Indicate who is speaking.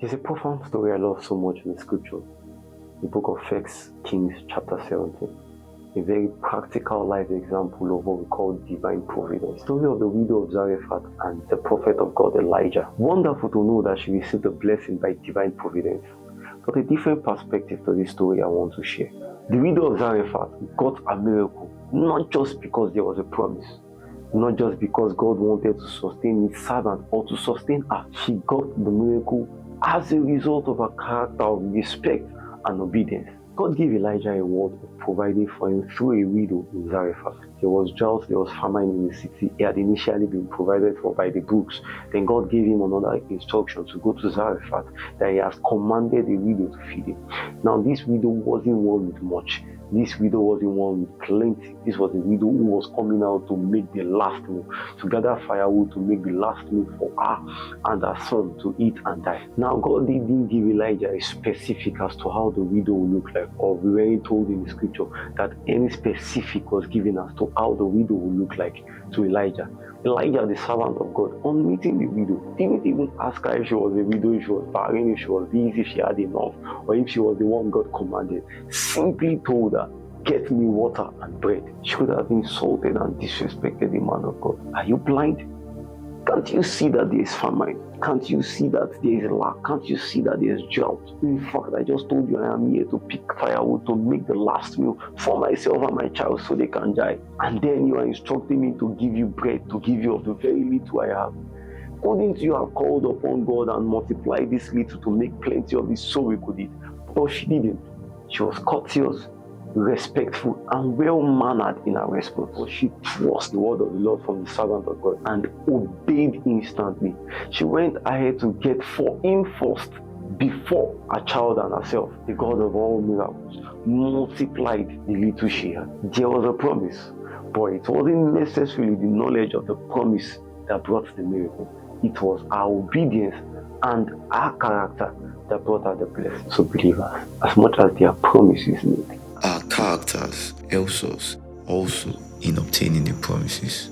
Speaker 1: There's a profound story I love so much in the scripture, the book of 1 Kings chapter 17. A very practical life example of what we call divine providence. The story of the widow of Zarephath and the prophet of God Elijah. Wonderful to know that she received a blessing by divine providence. But a different perspective to this story I want to share. The widow of Zarephath got a miracle, not just because there was a promise, not just because God wanted to sustain his servant or to sustain her. She got the miracle as a result of her character of respect and obedience. God gave Elijah a word of providing for him through a widow in Zarephath. There was drought, there was famine in the city. He had initially been provided for by the brooks. Then God gave him another instruction to go to Zarephath, that he has commanded a widow to feed him. Now this widow wasn't one with much. This widow wasn't one with plenty. This was a widow who was coming out to make the last meal, to gather firewood to make the last meal for her and her son to eat and die. Now God didn't give Elijah a specific as to how the widow would look like, or we weren't told in the scripture that any specific was given as to how the widow would look like to Elijah. Elijah, the servant of God, on meeting the widow, didn't even ask her if she was a widow, if she was barren, if she was this, if she had enough, or if she was the one God commanded. Simply told her, get me water and bread. She could have insulted and disrespected the man of God. Are you blind? Can't you see that there is famine? Can't you see that there is lack? Can't you see that there is drought? In fact, I just told you I am here to pick firewood to make the last meal for myself and my child so they can die. And then you are instructing me to give you bread, to give you of the very little I have. Couldn't you have called upon God and multiplied this little to make plenty of it so we could eat? But she didn't. She was courteous, respectful, and well-mannered in her response. But she trusted the word of the Lord from the servant of God and obeyed instantly. She went ahead to get for him first before her child and herself. The God of all miracles multiplied the little she had. There was a promise, but it wasn't necessarily the knowledge of the promise that brought the miracle. It was our obedience and our character that brought her the blessing. So believers, as much as their promises made,
Speaker 2: our characters helps us also in obtaining the promises.